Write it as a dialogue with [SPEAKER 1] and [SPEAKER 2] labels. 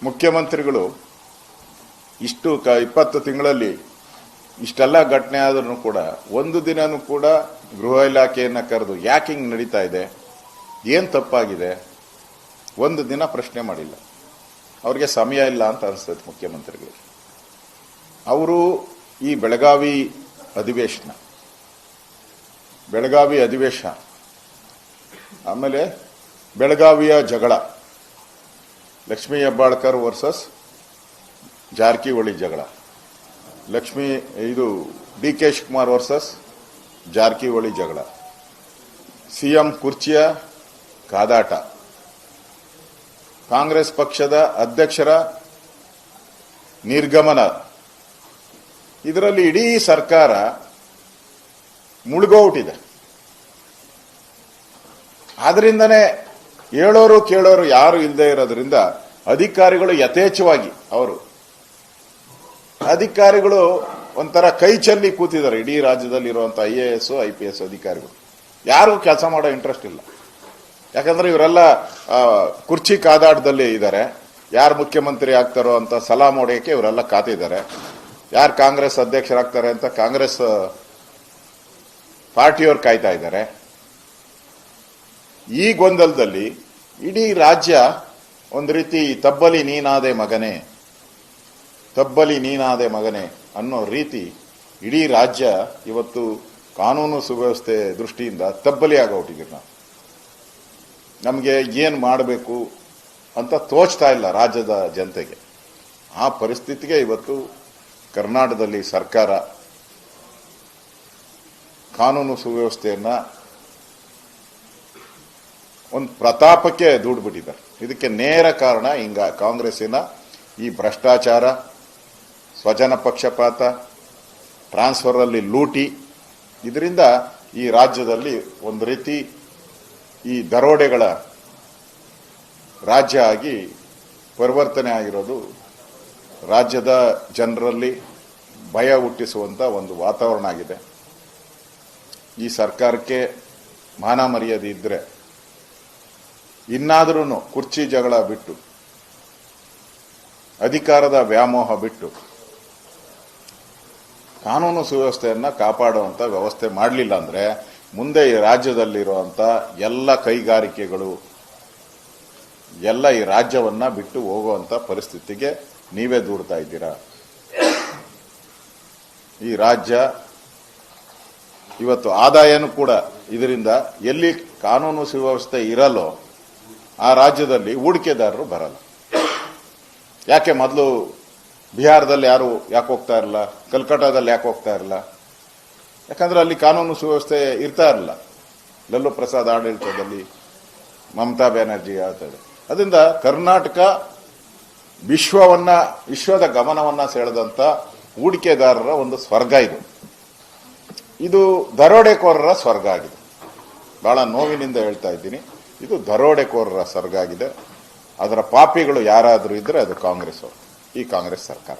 [SPEAKER 1] ಮುಖ್ಯಮಂತ್ರಿಗಳು ಇಷ್ಟು 20 ತಿಂಗಳಲ್ಲಿ ಇಷ್ಟೆಲ್ಲ ಘಟನೆ ಆದ್ರೂ ಕೂಡ ಒಂದು ದಿನನೂ ಕೂಡ ಗೃಹ ಇಲಾಖೆಯನ್ನು ಕರೆದು ಯಾಕೆ ಹಿಂಗೆ ನಡೀತಾ ಇದೆ, ಏನು ತಪ್ಪಾಗಿದೆ, ಒಂದು ದಿನ ಪ್ರಶ್ನೆ ಮಾಡಿಲ್ಲ. ಅವ್ರಿಗೆ ಸಮಯ ಇಲ್ಲ ಅಂತ ಅನಿಸ್ತದೆ ಮುಖ್ಯಮಂತ್ರಿಗಳು. ಅವರು ಈ ಬೆಳಗಾವಿ ಅಧಿವೇಶನ ಆಮೇಲೆ ಬೆಳಗಾವಿಯ ಜಗಳ, ಲಕ್ಷ್ಮೀ ಹೆಬ್ಬಾಳ್ಕರ್ ವರ್ಸಸ್ ಜಾರಕಿಹೊಳಿ ಜಗಳ, D K Shivakumar versus Jarkiholi ಜಗಳ, ಸಿಎಂ ಕುರ್ಚಿಯ ಕಾದಾಟ, ಕಾಂಗ್ರೆಸ್ ಪಕ್ಷದ ಅಧ್ಯಕ್ಷರ ನಿರ್ಗಮನ, ಇದರಲ್ಲಿ ಇಡೀ ಸರ್ಕಾರ ಮುಳುಗೋಟಿದೆ. ಆದ್ರಿಂದನೇ ಹೇಳೋರು ಕೇಳೋರು ಯಾರು ಇಲ್ಲದೆ ಇರೋದ್ರಿಂದ ಅಧಿಕಾರಿಗಳು ಯಥೇಚ್ಛವಾಗಿ ಅಧಿಕಾರಿಗಳು ಒಂಥರ ಕೈ ಚೆಲ್ಲಿ ಕೂತಿದ್ದಾರೆ. ಇಡೀ ರಾಜ್ಯದಲ್ಲಿರುವಂತಹ IAS IPS ಅಧಿಕಾರಿಗಳು ಯಾರಿಗೂ ಕೆಲಸ ಮಾಡೋ ಇಂಟ್ರೆಸ್ಟ್ ಇಲ್ಲ. ಯಾಕಂದ್ರೆ ಇವರೆಲ್ಲ ಕುರ್ಚಿ ಕಾದಾಟದಲ್ಲಿ ಇದ್ದಾರೆ. ಯಾರು ಮುಖ್ಯಮಂತ್ರಿ ಆಗ್ತಾರೋ ಅಂತ ಸಲಾಂ ಹೊಡೆಯಕ್ಕೆ ಇವರೆಲ್ಲ ಕಾತಿದ್ದಾರೆ. ಯಾರು ಕಾಂಗ್ರೆಸ್ ಅಧ್ಯಕ್ಷರಾಗ್ತಾರೆ ಅಂತ ಕಾಂಗ್ರೆಸ್ ಪಾರ್ಟಿಯವರು ಕಾಯ್ತಾ ಇದ್ದಾರೆ. ಈ ಗೊಂದಲದಲ್ಲಿ ಇಡೀ ರಾಜ್ಯ ಒಂದು ರೀತಿ ತಬ್ಬಲಿ ನೀನಾದೆ ಮಗನೇ ಅನ್ನೋ ರೀತಿ ಇಡೀ ರಾಜ್ಯ ಇವತ್ತು ಕಾನೂನು ಸುವ್ಯವಸ್ಥೆ ದೃಷ್ಟಿಯಿಂದ ತಬ್ಬಲಿ ಆಗೋಟಿದ್ದೀವಿ. ನಮಗೆ ಏನು ಮಾಡಬೇಕು ಅಂತ ತೋಚ್ತಾ ಇಲ್ಲ ರಾಜ್ಯದ ಜನತೆಗೆ. ಆ ಪರಿಸ್ಥಿತಿಗೆ ಇವತ್ತು ಕರ್ನಾಟಕದಲ್ಲಿ ಸರ್ಕಾರ ಕಾನೂನು ಸುವ್ಯವಸ್ಥೆಯನ್ನ ಒಂದು ಪ್ರತಾಪಕ್ಕೆ ದೂಡ್ಬಿಟ್ಟಿದ್ದಾರೆ. ಇದಕ್ಕೆ ನೇರ ಕಾರಣ ಕಾಂಗ್ರೆಸ್ಸಿನ ಈ ಭ್ರಷ್ಟಾಚಾರ, ಸ್ವಜನ ಪಕ್ಷಪಾತ, ಟ್ರಾನ್ಸ್ಫರ್ ಅಲ್ಲಿ ಲೂಟಿ, ಇದರಿಂದ ಈ ರಾಜ್ಯದಲ್ಲಿ ಒಂದು ರೀತಿ ಈ ದರೋಡೆಗಳ ರಾಜ್ಯ ಆಗಿ ಪರಿವರ್ತನೆ ಆಗಿರೋದು ರಾಜ್ಯದ ಜನರಲ್ಲಿ ಭಯ ಹುಟ್ಟಿಸುವಂತ ಒಂದು ವಾತಾವರಣ ಆಗಿದೆ. ಈ ಸರ್ಕಾರಕ್ಕೆ ಮಾನ ಮರ್ಯಾದೆ ಇದ್ರೆ ಇನ್ನಾದ್ರೂ ಕುರ್ಚಿ ಜಗಳ ಬಿಟ್ಟು, ಅಧಿಕಾರದ ವ್ಯಾಮೋಹ ಬಿಟ್ಟು ಕಾನೂನು ಸುವ್ಯವಸ್ಥೆಯನ್ನ ಕಾಪಾಡುವಂತ ವ್ಯವಸ್ಥೆ ಮಾಡಲಿಲ್ಲ ಅಂದ್ರೆ ಮುಂದೆ ಈ ರಾಜ್ಯದಲ್ಲಿರುವಂತ ಎಲ್ಲ ಕೈಗಾರಿಕೆಗಳು ಎಲ್ಲ ಈ ರಾಜ್ಯವನ್ನ ಬಿಟ್ಟು ಹೋಗುವಂತ ಪರಿಸ್ಥಿತಿಗೆ ನೀವೇ ದೂಡ್ತಾ ಇದ್ದೀರಾ. ಈ ರಾಜ್ಯ ಇವತ್ತು ಆದಾಯನೂ ಕೂಡ ಇದರಿಂದ ಎಲ್ಲಿ ಕಾನೂನು ಸುವ್ಯವಸ್ಥೆ ಇರಲ್ಲೋ ಆ ರಾಜ್ಯದಲ್ಲಿ ಹೂಡಿಕೆದಾರರು ಬರಲ್ಲ. ಯಾಕೆ ಮೊದಲು ಬಿಹಾರದಲ್ಲಿ ಯಾಕೆ ಹೋಗ್ತಾ ಇರಲ್ಲ, ಕಲ್ಕಟ್ಟಾದಲ್ಲಿ ಯಾಕೆ ಹೋಗ್ತಾ ಇರಲ್ಲ? ಯಾಕಂದ್ರೆ ಅಲ್ಲಿ ಕಾನೂನು ಸುವ್ಯವಸ್ಥೆ ಇರ್ತಾ ಇರಲಿಲ್ಲ. ಲಲ್ಲೂ ಪ್ರಸಾದ್ ಆಡಳಿತದಲ್ಲಿ ಮಮತಾ ಬ್ಯಾನರ್ಜಿ ಹೇಳ್ತಾರೆ. ಅದರಿಂದ ಕರ್ನಾಟಕ ವಿಶ್ವದ ಗಮನವನ್ನ ಸೆಳೆದಂತ ಹೂಡಿಕೆದಾರರ ಒಂದು ಸ್ವರ್ಗ ಇದು ದರೋಡೆಕೋರರ ಸ್ವರ್ಗ ಆಗಿದೆ. ಬಹಳ ನೋವಿನಿಂದ ಹೇಳ್ತಾ ಇದ್ದೀನಿ, ಇದು ದರೋಡೆಕೋರರ ಸ್ವರ್ಗ ಆಗಿದೆ. ಅದರ ಪಾಪಿಗಳು ಯಾರಾದರೂ ಇದ್ರೆ ಅದು ಈ ಕಾಂಗ್ರೆಸ್ ಸರ್ಕಾರ.